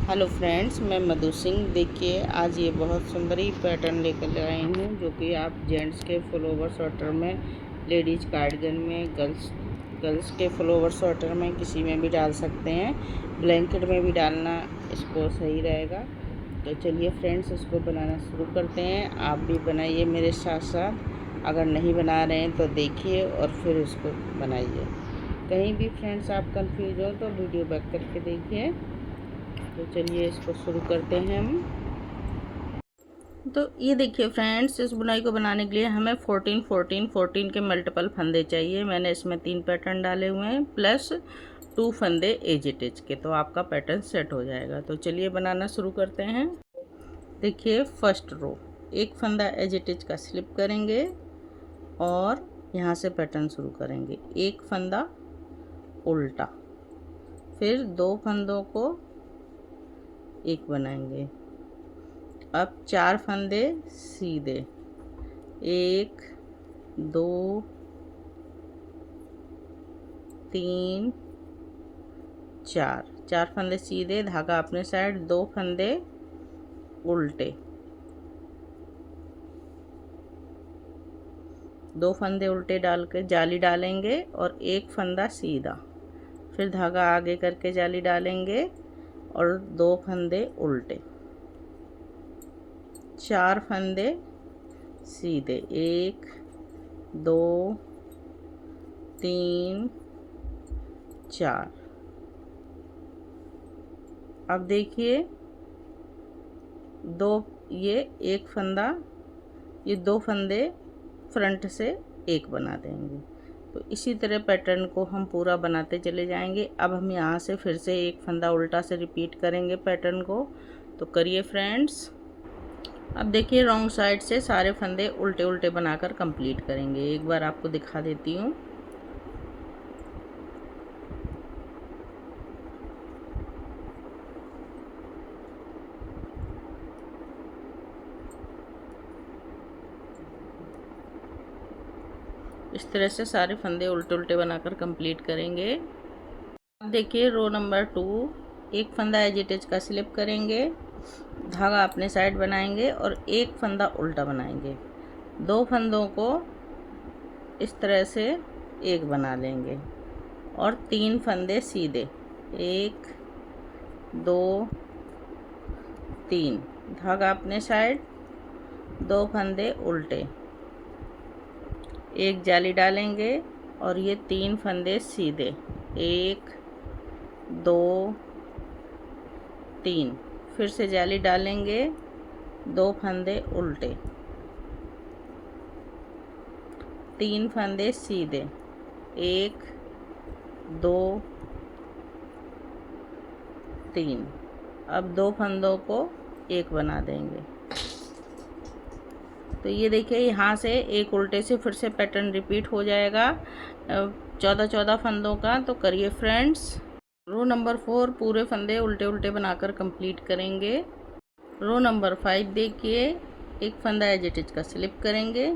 Hello friends, मैं मधु सिंह। देखिए, आज ये बहुत सुंदर ही पैटर्न लेकर आई हूँ, जो कि आप जेंट्स के फुलोवर स्वेटर में, लेडीज कार्डिगन में, गर्ल्स के फुलोवर स्वेटर में, किसी में भी डाल सकते हैं। ब्लैंकेट में भी डालना इसको सही रहेगा। तो चलिए फ्रेंड्स, इसको बनाना शुरू करते हैं। आप भी बनाइए मेरे साथ साथ। अगर नहीं बना रहे हैं तो देखिए और फिर इसको बनाइए। कहीं भी फ्रेंड्स आप कंफ्यूज हो तो वीडियो बैक करके देखिए। तो चलिए इसको शुरू करते हैं हम। तो ये देखिए फ्रेंड्स, इस बुनाई को बनाने के लिए हमें 14 के मल्टीपल फंदे चाहिए। मैंने इसमें 3 पैटर्न डाले हुए हैं प्लस 2 फंदे एज इट इज के, तो आपका पैटर्न सेट हो जाएगा। तो चलिए बनाना शुरू करते हैं। देखिए, फर्स्ट रो, एक फंदा एज इट इज का स्लिप करेंगे और यहाँ से पैटर्न शुरू करेंगे। एक फंदा उल्टा, फिर 2 फंदों को एक बनाएंगे। अब 4 फंदे सीधे, 1 2 3 4 फंदे सीधे, धागा अपने साइड, 2 फंदे उल्टे, 2 फंदे उल्टे डाल के जाली डालेंगे और 1 फंदा सीधा, फिर धागा आगे करके जाली डालेंगे और 2 फंदे उल्टे, 4 फंदे सीधे, 1 2 3 4। अब देखिए, ये एक फंदा, ये 2 फंदे फ्रंट से एक बना देंगे। तो इसी तरह पैटर्न को हम पूरा बनाते चले जाएंगे। अब हम यहाँ से फिर से एक फंदा उल्टा से रिपीट करेंगे पैटर्न को। तो करिए फ्रेंड्स। अब देखिए, रॉन्ग साइड से सारे फंदे उल्टे उल्टे बनाकर कंप्लीट करेंगे। एक बार आपको दिखा देती हूँ। इस तरह से सारे फंदे उल्टे उल्टे बनाकर कंप्लीट करेंगे। अब देखिए, रो नंबर 2, एक फंदा एज इट इज का स्लिप करेंगे, धागा अपने साइड बनाएंगे और एक फंदा उल्टा बनाएंगे। 2 फंदों को इस तरह से एक बना लेंगे और 3 फंदे सीधे, 1 2 3, धागा अपने साइड, 2 फंदे उल्टे, एक जाली डालेंगे और ये 3 फंदे सीधे, 1 2 3, फिर से जाली डालेंगे, 2 फंदे उल्टे, 3 फंदे सीधे, 1 2 3। अब 2 फंदों को एक बना देंगे। तो ये देखिए, यहाँ से एक उल्टे से फिर से पैटर्न रिपीट हो जाएगा 14 फंदों का। तो करिए फ्रेंड्स। रो नंबर 4, पूरे फंदे उल्टे उल्टे बनाकर कंप्लीट करेंगे। रो नंबर 5 देखिए, एक फंदा एज इट इज का स्लिप करेंगे,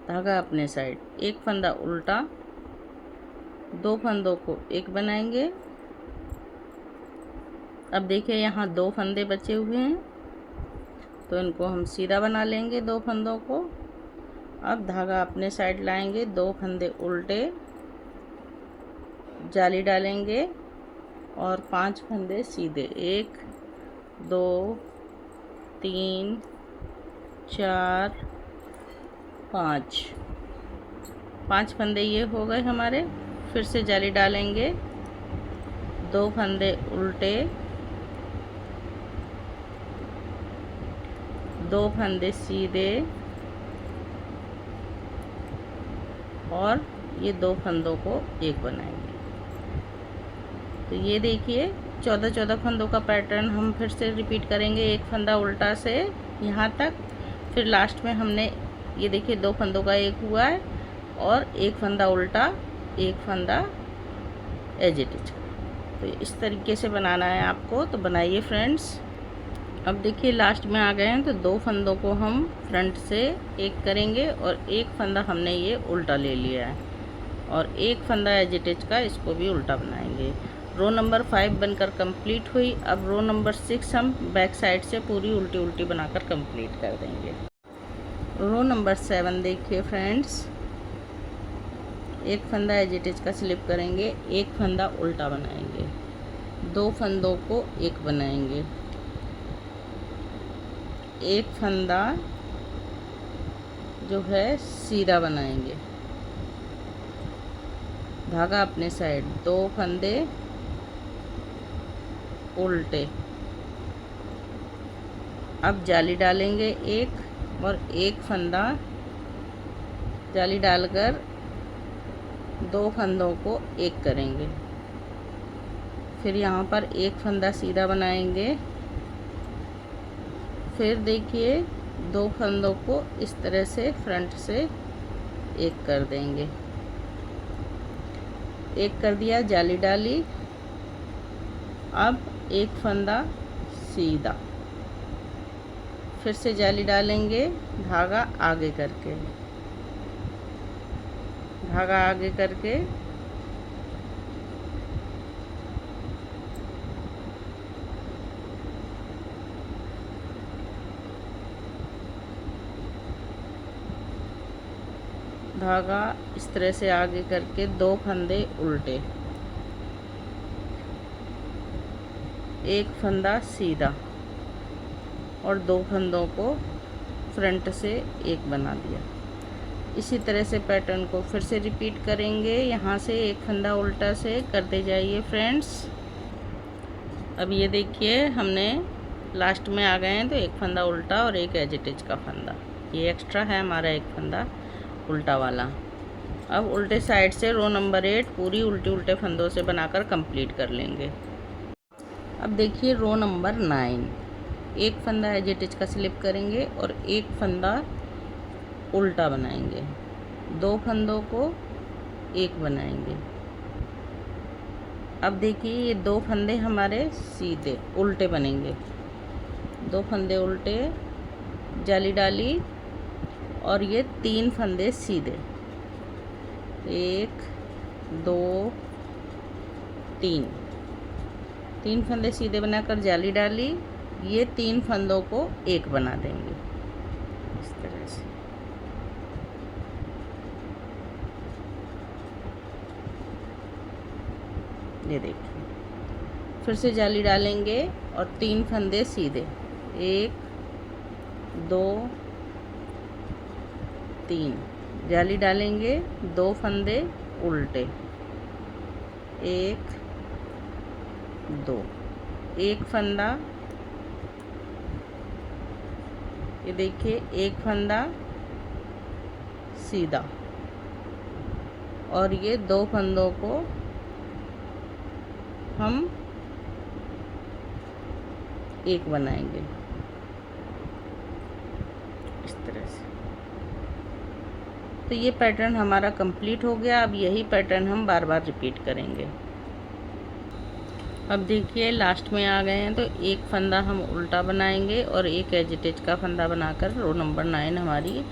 धागा अपने साइड, एक फंदा उल्टा, 2 फंदों को एक बनाएंगे। अब देखिए, यहाँ 2 फंदे बचे हुए हैं, तो इनको हम सीधा बना लेंगे 2 फंदों को। अब धागा अपने साइड लाएंगे, 2 फंदे उल्टे, जाली डालेंगे और 5 फंदे सीधे, 1 2 3 4 5 फंदे ये हो गए हमारे। फिर से जाली डालेंगे, 2 फंदे उल्टे, 2 फंदे सीधे और ये 2 फंदों को एक बनाएंगे। तो ये देखिए, 14 फंदों का पैटर्न हम फिर से रिपीट करेंगे, एक फंदा उल्टा से यहाँ तक, फिर लास्ट में हमने ये देखिए 2 फंदों का एक हुआ है और एक फंदा उल्टा, एक फंदा एज इट इज। तो इस तरीके से बनाना है आपको। तो बनाइए फ्रेंड्स। अब देखिए, लास्ट में आ गए हैं, तो 2 फंदों को हम फ्रंट से एक करेंगे और एक फंदा हमने ये उल्टा ले लिया है और एक फंदा एज इट इज का, इसको भी उल्टा बनाएंगे। रो नंबर 5 बनकर कंप्लीट हुई। अब रो नंबर 6 हम बैक साइड से पूरी उल्टी उल्टी बनाकर कंप्लीट कर देंगे। रो नंबर 7 देखिए फ्रेंड्स, एक फंदा एज इट इज का स्लिप करेंगे, एक फंदा उल्टा बनाएंगे, दो फंदों को एक बनाएंगे, एक फंदा जो है सीधा बनाएंगे, धागा अपने साइड, दो फंदे उल्टे। अब जाली डालेंगे एक, और एक फंदा जाली डालकर दो फंदों को एक करेंगे। फिर यहाँ पर एक फंदा सीधा बनाएंगे, फिर देखिए दो फंदों को इस तरह से फ्रंट से एक कर देंगे। एक कर दिया, जाली डाली, अब एक फंदा सीधा, फिर से जाली डालेंगे, धागा आगे करके, धागा आगे करके धागा इस तरह से आगे करके दो फंदे उल्टे, एक फंदा सीधा और दो फंदों को फ्रंट से एक बना दिया। इसी तरह से पैटर्न को फिर से रिपीट करेंगे। यहाँ से एक फंदा उल्टा से करते जाइए फ्रेंड्स। अब ये देखिए हमने लास्ट में आ गए हैं, तो एक फंदा उल्टा और एक एज इट इज का फंदा, ये एक्स्ट्रा है हमारा एक फंदा उल्टा वाला। अब उल्टे साइड से रो नंबर 8 पूरी उल्टे उल्टे फंदों से बनाकर कंप्लीट कर लेंगे। अब देखिए रो नंबर 9, एक फंदा एज इट इज का स्लिप करेंगे और एक फंदा उल्टा बनाएंगे, दो फंदों को एक बनाएंगे। अब देखिए ये दो फंदे हमारे सीधे उल्टे बनेंगे, दो फंदे उल्टे, जाली डाली, और ये तीन फंदे सीधे, एक दो तीन, तीन फंदे सीधे बनाकर जाली डाली, ये तीन फंदों को एक बना देंगे इस तरह से। ये देखिए, फिर से जाली डालेंगे और तीन फंदे सीधे, एक दो तीन, जाली डालेंगे, दो फंदे उल्टे, एक दो, एक फंदा, ये देखिए एक फंदा सीधा, और ये दो फंदों को हम एक बनाएंगे इस तरह से। तो ये पैटर्न हमारा कंप्लीट हो गया। अब यही पैटर्न हम बार बार रिपीट करेंगे। अब देखिए लास्ट में आ गए हैं, तो एक फंदा हम उल्टा बनाएंगे और एक एज इट इज का फंदा बनाकर रो नंबर 9 हमारी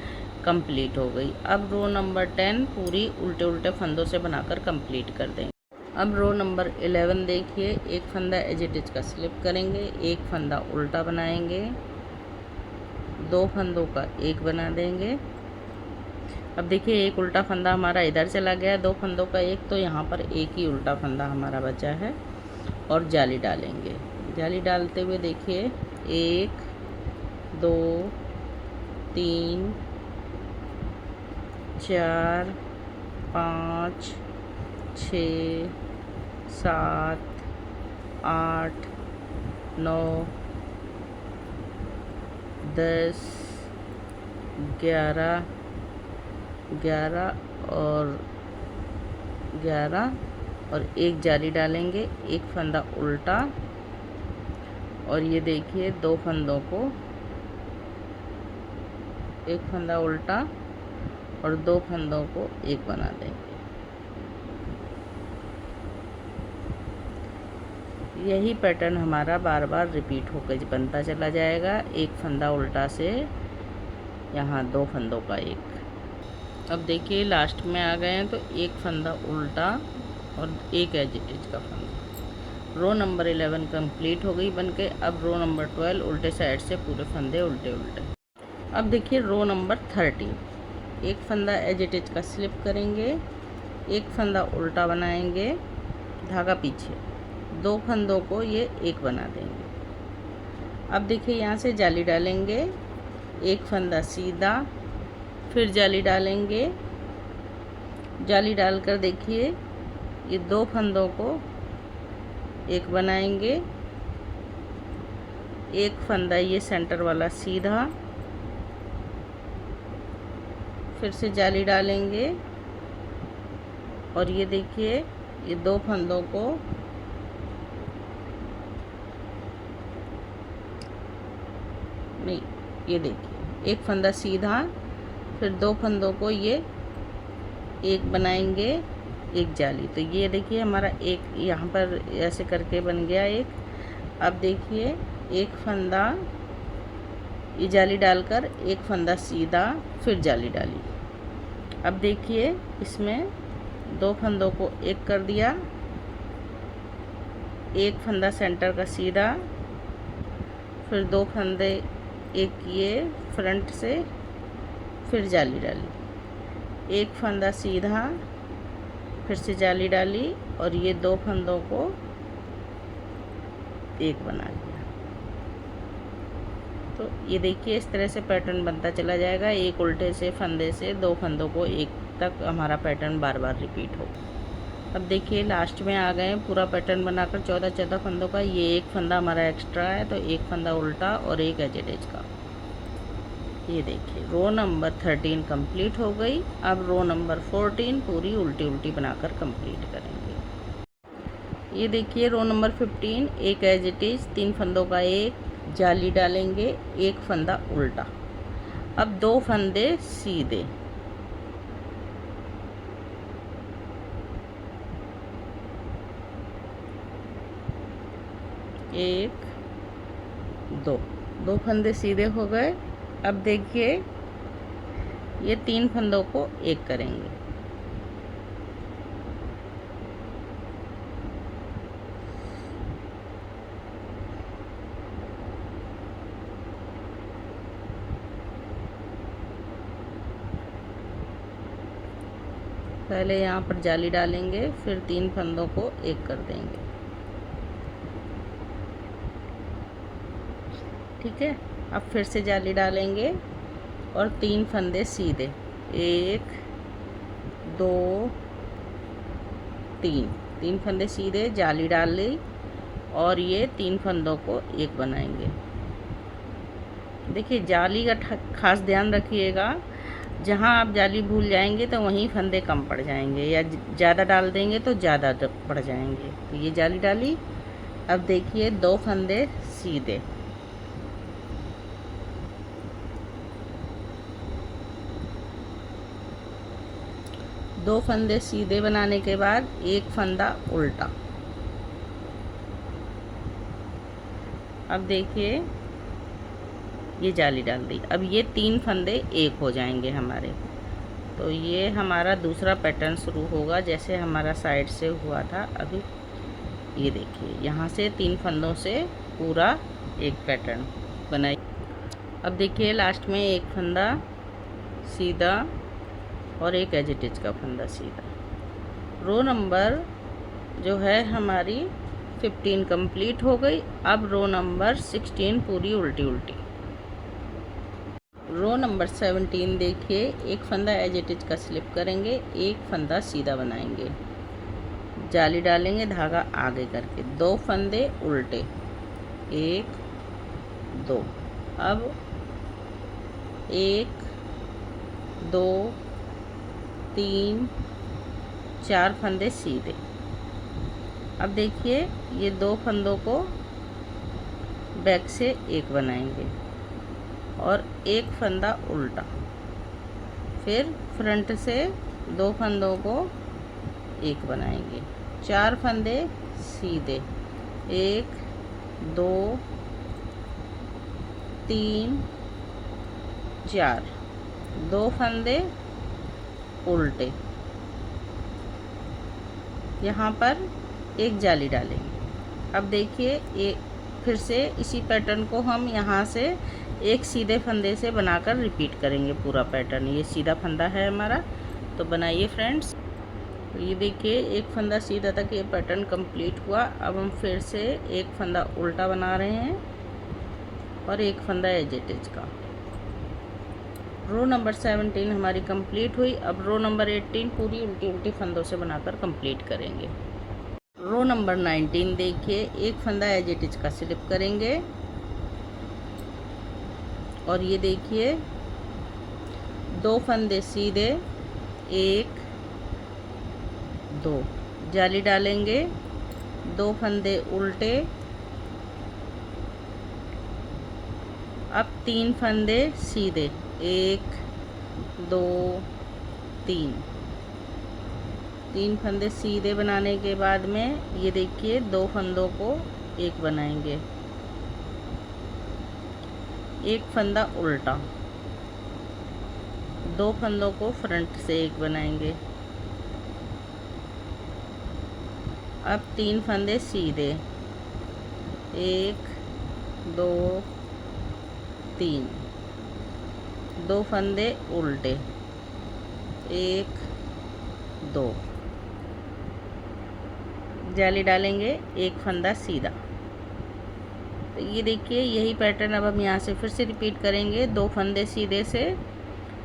कंप्लीट हो गई। अब रो नंबर 10 पूरी उल्टे उल्टे फंदों से बनाकर कंप्लीट कर देंगे। अब रो नंबर 11 देखिए, एक फंदा एज इट इज का स्लिप करेंगे, एक फंदा उल्टा बनाएंगे, दो फंदों का एक बना देंगे। अब देखिए एक उल्टा फंदा हमारा इधर चला गया, दो फंदों का एक, तो यहाँ पर एक ही उल्टा फंदा हमारा बचा है, और जाली डालेंगे। जाली डालते हुए देखिए 1 2 3 4 5 6 7 8 9 10 11 और 11 और एक जाली डालेंगे, एक फंदा उल्टा, और ये देखिए दो फंदों को, एक फंदा उल्टा और दो फंदों को एक बना देंगे। यही पैटर्न हमारा बार बार रिपीट होकर बनता चला जाएगा। एक फंदा उल्टा से यहाँ दो फंदों का एक। अब देखिए लास्ट में आ गए हैं, तो एक फंदा उल्टा और एक एज इट इज का फंदा, रो नंबर 11 कंप्लीट हो गई बनके। अब रो नंबर 12 उल्टे साइड से पूरे फंदे उल्टे उल्टे। अब देखिए रो नंबर 13, एक फंदा एज इट इज का स्लिप करेंगे, एक फंदा उल्टा बनाएंगे, धागा पीछे, दो फंदों को ये एक बना देंगे। अब देखिए यहाँ से जाली डालेंगे, एक फंदा सीधा, फिर जाली डालेंगे, जाली डालकर देखिए ये दो फंदों को एक बनाएंगे, एक फंदा ये सेंटर वाला सीधा, फिर से जाली डालेंगे और ये देखिए ये दो फंदों को नहीं, ये देखिए एक फंदा सीधा, फिर दो फंदों को ये एक बनाएंगे, एक जाली। तो ये देखिए हमारा एक यहाँ पर ऐसे करके बन गया एक। अब देखिए एक फंदा ये जाली डालकर, एक फंदा सीधा, फिर जाली डाली। अब देखिए इसमें दो फंदों को एक कर दिया, एक फंदा सेंटर का सीधा, फिर दो फंदे एक किए फ्रंट से, फिर जाली डाली, एक फंदा सीधा, फिर से जाली डाली और ये दो फंदों को एक बना दिया। तो ये देखिए इस तरह से पैटर्न बनता चला जाएगा। एक उल्टे से फंदे से दो फंदों को एक तक हमारा पैटर्न बार बार रिपीट हो। अब देखिए लास्ट में आ गए पूरा पैटर्न बनाकर 14 फंदों का। ये एक फंदा हमारा एक्स्ट्रा है, तो एक फंदा उल्टा और एक एज इट इज का। ये देखिए रो नंबर 13 कंप्लीट हो गई। अब रो नंबर 14 पूरी उल्टी उल्टी बनाकर कंप्लीट करेंगे। ये देखिए रो नंबर 15, एक एज इट इज, तीन फंदों का एक, जाली डालेंगे, एक फंदा उल्टा। अब दो फंदे सीधे, एक दो फंदे सीधे हो गए। अब देखिए ये तीन फंदों को एक करेंगे, पहले यहाँ पर जाली डालेंगे, फिर तीन फंदों को एक कर देंगे। ठीक है, अब फिर से जाली डालेंगे और तीन फंदे सीधे, एक दो तीन फंदे सीधे, जाली डाल ली और ये तीन फंदों को एक बनाएंगे। देखिए जाली का खास ध्यान रखिएगा, जहाँ आप जाली भूल जाएंगे तो वहीं फंदे कम पड़ जाएंगे, या ज़्यादा डाल देंगे तो ज़्यादा पड़ जाएंगे। तो ये जाली डाली। अब देखिए दो फंदे सीधे, दो फंदे सीधे बनाने के बाद एक फंदा उल्टा। अब देखिए ये जाली डाल दी। अब ये तीन फंदे एक हो जाएंगे हमारे। तो ये हमारा दूसरा पैटर्न शुरू होगा, जैसे हमारा साइड से हुआ था। अभी ये देखिए यहाँ से तीन फंदों से पूरा एक पैटर्न बनाई। अब देखिए लास्ट में एक फंदा सीधा और एक एज इट इज का फंदा सीधा। रो नंबर जो है हमारी 15 कंप्लीट हो गई। अब रो नंबर 16 पूरी उल्टी उल्टी। रो नंबर 17 देखिए, एक फंदा एज इट इज का स्लिप करेंगे, एक फंदा सीधा बनाएंगे, जाली डालेंगे, धागा आगे करके, दो फंदे उल्टे, एक दो। अब एक दो तीन चार फंदे सीधे। अब देखिए ये दो फंदों को बैक से एक बनाएंगे और एक फंदा उल्टा, फिर फ्रंट से दो फंदों को एक बनाएंगे, चार फंदे सीधे, एक दो तीन चार, दो फंदे उल्टे, यहाँ पर एक जाली डालेंगे, अब देखिए ये फिर से इसी पैटर्न को हम यहाँ से एक सीधे फंदे से बनाकर रिपीट करेंगे पूरा पैटर्न। ये सीधा फंदा है हमारा, तो बनाइए फ्रेंड्स। ये देखिए एक फंदा सीधा तक ये पैटर्न कंप्लीट हुआ। अब हम फिर से एक फंदा उल्टा बना रहे हैं और एक फंदा एज इट इज का। रो नंबर 17 हमारी कंप्लीट हुई। अब रो नंबर 18 पूरी उल्टी उल्टी फंदों से बनाकर कंप्लीट करेंगे। रो नंबर 19 देखिए एक फंदा एज इट इज का स्लिप करेंगे और ये देखिए 2 फंदे सीधे, 1 2 जाली डालेंगे, 2 फंदे उल्टे, अब 3 फंदे सीधे, 1 2 3 3 फंदे सीधे बनाने के बाद में ये देखिए 2 फंदों को एक बनाएंगे, एक फंदा उल्टा, 2 फंदों को फ्रंट से एक बनाएंगे, अब 3 फंदे सीधे, 1 2 3, 2 फंदे उल्टे, 1 2 जाली डालेंगे, एक फंदा सीधा। तो ये देखिए यही पैटर्न अब हम यहाँ से फिर से रिपीट करेंगे। 2 फंदे सीधे से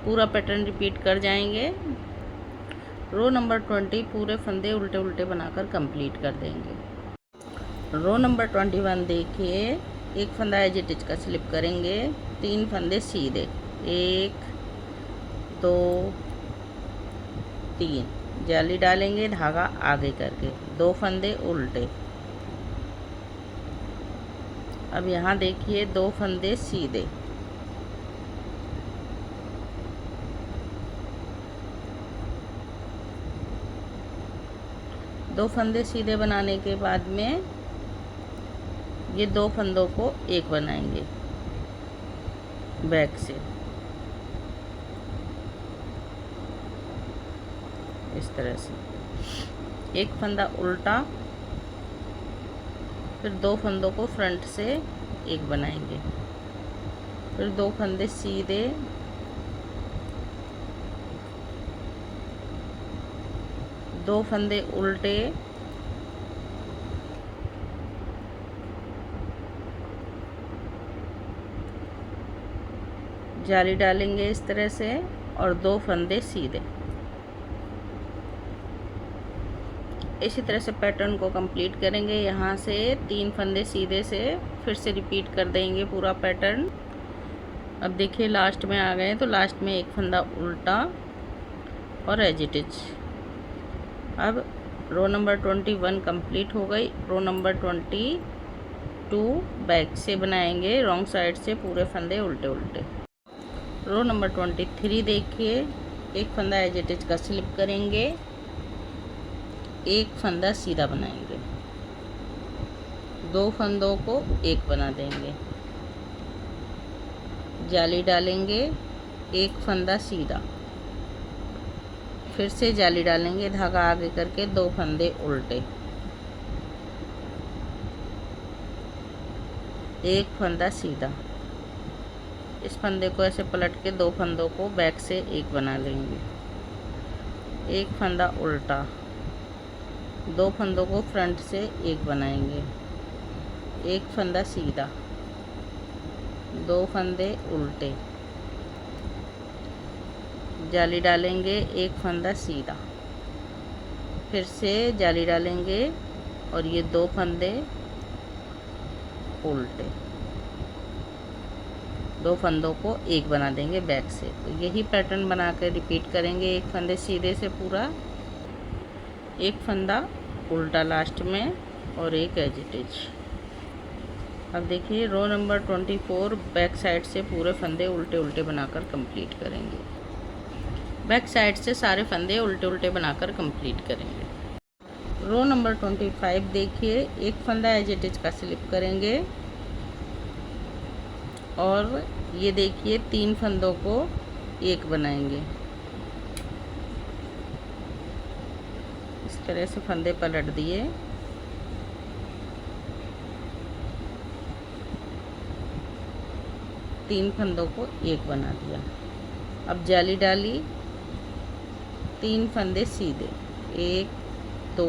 पूरा पैटर्न रिपीट कर जाएंगे। रो नंबर 20 पूरे फंदे उल्टे उल्टे बनाकर कंप्लीट कर देंगे। रो नंबर 21 देखिए एक फंदा एज इट इज का स्लिप करेंगे, 3 फंदे सीधे, 1 2 3 जाली डालेंगे, धागा आगे करके, 2 फंदे उल्टे। अब यहाँ देखिए 2 फंदे सीधे, दो फंदे सीधे बनाने के बाद में ये 2 फंदों को एक बनाएंगे बैक से, इस तरह से एक फंदा उल्टा, फिर 2 फंदों को फ्रंट से एक बनाएंगे, फिर 2 फंदे सीधे, दो फंदे उल्टे, जाली डालेंगे इस तरह से और 2 फंदे सीधे। इसी तरह से पैटर्न को कंप्लीट करेंगे। यहाँ से 3 फंदे सीधे से फिर से रिपीट कर देंगे पूरा पैटर्न। अब देखिए लास्ट में आ गए, तो लास्ट में एक फंदा उल्टा और एज इट इज। अब रो नंबर 21 कंप्लीट हो गई। रो नंबर 22 बैक से बनाएंगे, रॉन्ग साइड से पूरे फंदे उल्टे उल्टे। रो नंबर 23 देखिए एक फंदा एज इट इज का स्लिप करेंगे, एक फंदा सीधा बनाएंगे, 2 फंदों को एक बना देंगे, जाली डालेंगे, एक फंदा सीधा, फिर से जाली डालेंगे, धागा आगे करके 2 फंदे उल्टे, एक फंदा सीधा। इस फंदे को ऐसे पलट के 2 फंदों को बैक से एक बना लेंगे, एक फंदा उल्टा, 2 फंदों को फ्रंट से एक बनाएंगे, एक फंदा सीधा, 2 फंदे उल्टे, जाली डालेंगे, एक फंदा सीधा, फिर से जाली डालेंगे और ये 2 फंदे उल्टे, 2 फंदों को एक बना देंगे बैक से। तो यही पैटर्न बना कर रिपीट करेंगे। एक फंदे सीधे से पूरा, एक फंदा उल्टा लास्ट में और एक एज इट इज। अब देखिए रो नंबर 24 बैक साइड से पूरे फंदे उल्टे उल्टे बनाकर कंप्लीट करेंगे। बैक साइड से सारे फंदे उल्टे उल्टे बनाकर कंप्लीट करेंगे। रो नंबर 25 देखिए एक फंदा एज इट इज का स्लिप करेंगे और ये देखिए 3 फंदों को एक बनाएंगे। इस तरह से फंदे पलट दिए, 3 फंदों को एक बना दिया। अब जाली डाली, 3 फंदे सीधे, 1 2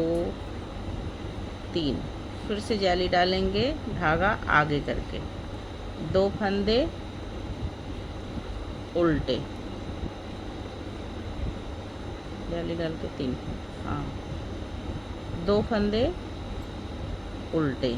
3, फिर से जाली डालेंगे, धागा आगे करके, 2 फंदे उल्टे, जाली डाल के 3, हाँ 2 फंदे उल्टे,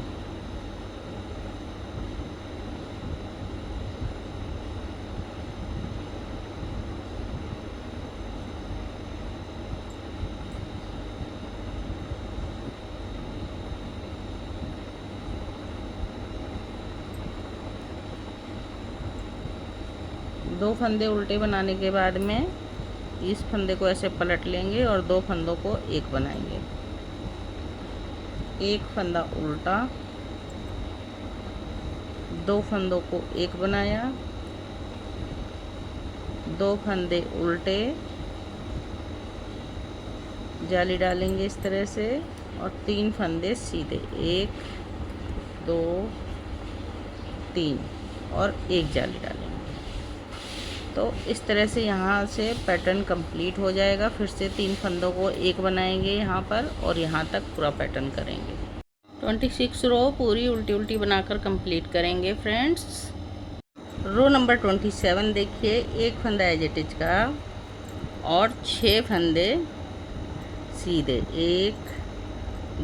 दो फंदे उल्टे बनाने के बाद में इस फंदे को ऐसे पलट लेंगे और 2 फंदों को एक बनाएंगे। एक फंदा उल्टा, 2 फंदों को एक बनाया, 2 फंदे उल्टे, जाली डालेंगे इस तरह से और 3 फंदे सीधे, 1 2 3 और एक जाली डालेंगे। तो इस तरह से यहाँ से पैटर्न कंप्लीट हो जाएगा। फिर से 3 फंदों को एक बनाएंगे यहाँ पर और यहाँ तक पूरा पैटर्न करेंगे। 26 रो पूरी उल्टी उल्टी बनाकर कंप्लीट करेंगे फ्रेंड्स। रो नंबर 27 देखिए, एक फंदा एज इट इज का और 6 फंदे सीधे, 1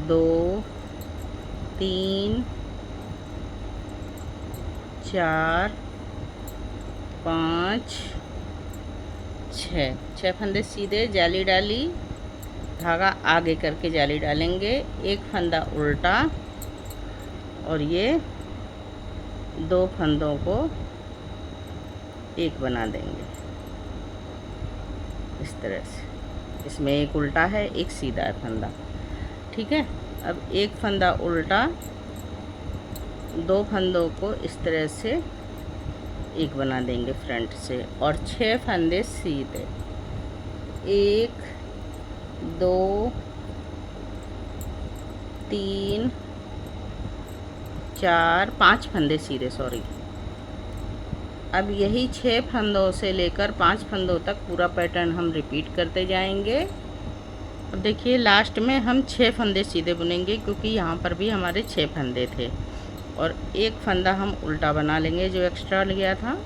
2 3 4 5 6 फंदे सीधे, जाली डाली, धागा आगे करके जाली डालेंगे, एक फंदा उल्टा और ये 2 फंदों को एक बना देंगे इस तरह से। इसमें एक उल्टा है, एक सीधा है फंदा, ठीक है। अब एक फंदा उल्टा, 2 फंदों को इस तरह से एक बना देंगे फ्रंट से और 6 फंदे सीधे, 1 2 3 4 5 फंदे सीधे, सॉरी। अब यही 6 फंदों से लेकर 5 फंदों तक पूरा पैटर्न हम रिपीट करते जाएंगे। अब देखिए लास्ट में हम 6 फंदे सीधे बुनेंगे क्योंकि यहाँ पर भी हमारे 6 फंदे थे और एक फंदा हम उल्टा बना लेंगे जो एक्स्ट्रा गया था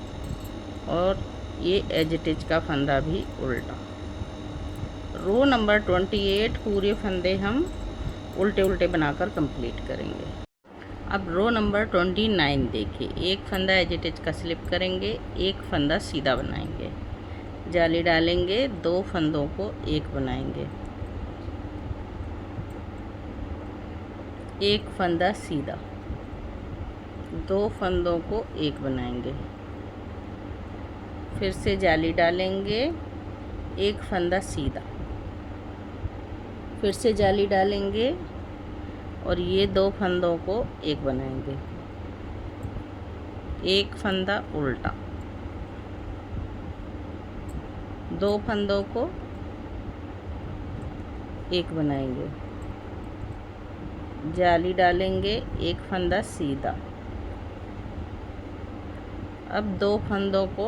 और ये एज इट इज का फंदा भी उल्टा। रो नंबर 28 पूरे फंदे हम उल्टे उल्टे बनाकर कंप्लीट करेंगे। अब रो नंबर 29 देखिए, एक फंदा एज इट इज का स्लिप करेंगे, एक फंदा सीधा बनाएंगे, जाली डालेंगे, 2 फंदों को एक बनाएंगे, एक फंदा सीधा, 2 फंदों को एक बनाएंगे, फिर से जाली डालेंगे, एक फंदा सीधा, फिर से जाली डालेंगे और ये 2 फंदों को एक बनाएंगे, एक फंदा उल्टा, 2 फंदों को एक बनाएंगे, जाली डालेंगे, एक फंदा सीधा। अब 2 फंदों को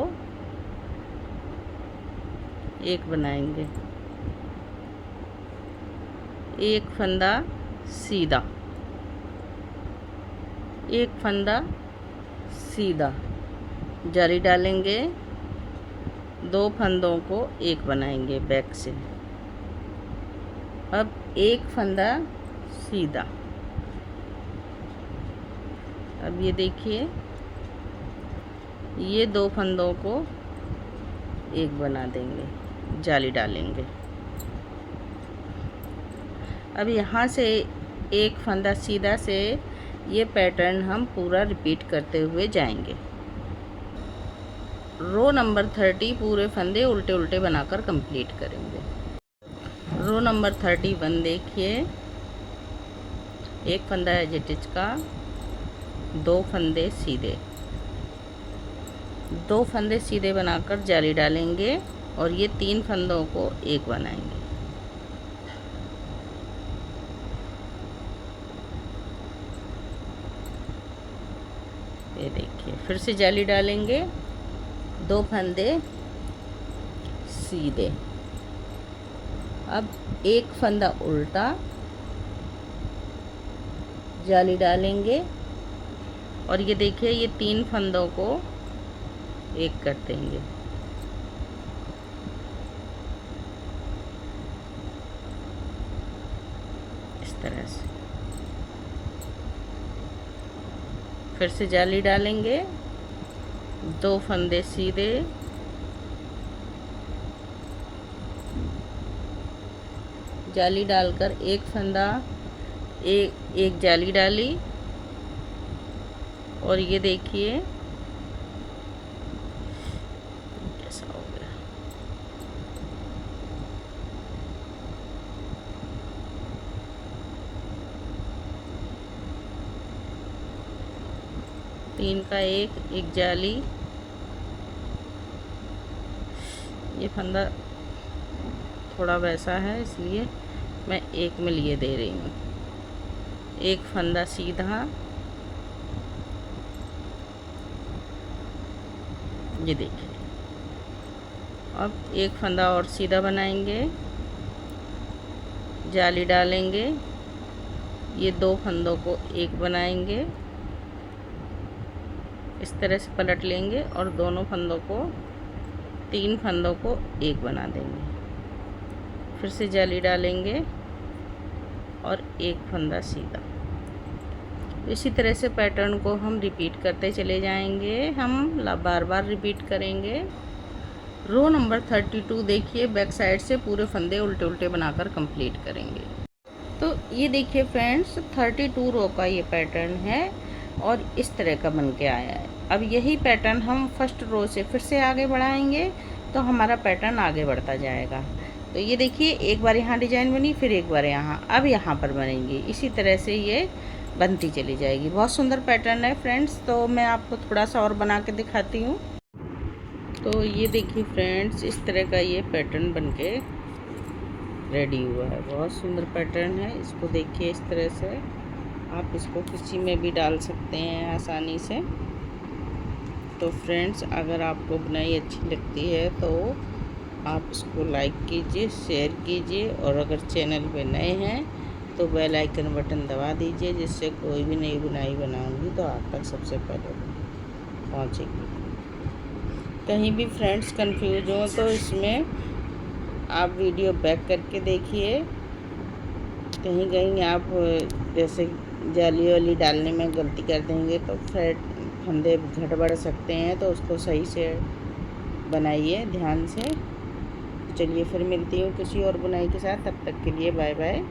एक बनाएंगे, एक फंदा सीधा, एक फंदा सीधा, जाली डालेंगे, 2 फंदों को एक बनाएंगे बैक से। अब एक फंदा सीधा। अब ये देखिए ये 2 फंदों को एक बना देंगे, जाली डालेंगे। अब यहाँ से एक फंदा सीधा से ये पैटर्न हम पूरा रिपीट करते हुए जाएंगे। रो नंबर 30 पूरे फंदे उल्टे उल्टे बनाकर कंप्लीट करेंगे। रो नंबर 31 देखिए, एक फंदा एज इट इज का, 2 फंदे सीधे, 2 फंदे सीधे बनाकर जाली डालेंगे और ये 3 फंदों को एक बनाएंगे। ये देखिए फिर से जाली डालेंगे, 2 फंदे सीधे, अब एक फंदा उल्टा, जाली डालेंगे और ये देखिए ये 3 फंदों को एक कर देंगे। इस तरह से फिर से जाली डालेंगे, 2 फंदे सीधे, जाली डालकर एक फंदा, एक जाली डाली और ये देखिए कैसा हो गया। तीन का एक जाली, ये फंदा थोड़ा वैसा है इसलिए मैं एक में लिए दे रही हूँ। एक फंदा सीधा, ये देखिए, अब एक फंदा और सीधा बनाएंगे, जाली डालेंगे, ये 2 फंदों को एक बनाएंगे, इस तरह से पलट लेंगे और दोनों फंदों को, 3 फंदों को एक बना देंगे, फिर से जाली डालेंगे और एक फंदा सीधा। इसी तरह से पैटर्न को हम रिपीट करते चले जाएंगे, हम बार बार रिपीट करेंगे। रो नंबर 32 देखिए, बैक साइड से पूरे फंदे उल्टे उल्टे बनाकर कंप्लीट करेंगे। तो ये देखिए फ्रेंड्स, 32 रो का ये पैटर्न है और इस तरह का बन के आया है। अब यही पैटर्न हम फर्स्ट रो से फिर से आगे बढ़ाएंगे तो हमारा पैटर्न आगे बढ़ता जाएगा। तो ये देखिए, एक बार यहाँ डिजाइन बनी, फिर एक बार यहाँ, अब यहाँ पर बनेंगी। इसी तरह से ये बनती चली जाएगी। बहुत सुंदर पैटर्न है फ्रेंड्स। तो मैं आपको थोड़ा सा और बना के दिखाती हूँ। तो ये देखिए फ्रेंड्स, इस तरह का ये पैटर्न बनके रेडी हुआ है। बहुत सुंदर पैटर्न है। इसको देखिए, इस तरह से आप इसको किसी में भी डाल सकते हैं आसानी से। तो फ्रेंड्स, अगर आपको बुनाई अच्छी लगती है तो आप इसको लाइक कीजिए, शेयर कीजिए और अगर चैनल पे नए हैं तो बेल आइकन बटन दबा दीजिए, जिससे कोई भी नई बुनाई बनाऊंगी तो आप तक सबसे पहले पहुंचेगी। कहीं भी फ्रेंड्स कंफ्यूज हो तो इसमें आप वीडियो बैक करके देखिए। कहीं कहीं आप जैसे जाली वाली डालने में गलती कर देंगे तो फंदे घट बढ़ सकते हैं, तो उसको सही से बनाइए ध्यान से। चलिए फिर मिलती हूँ किसी और बुनाई के साथ। तब तक के लिए बाय बाय।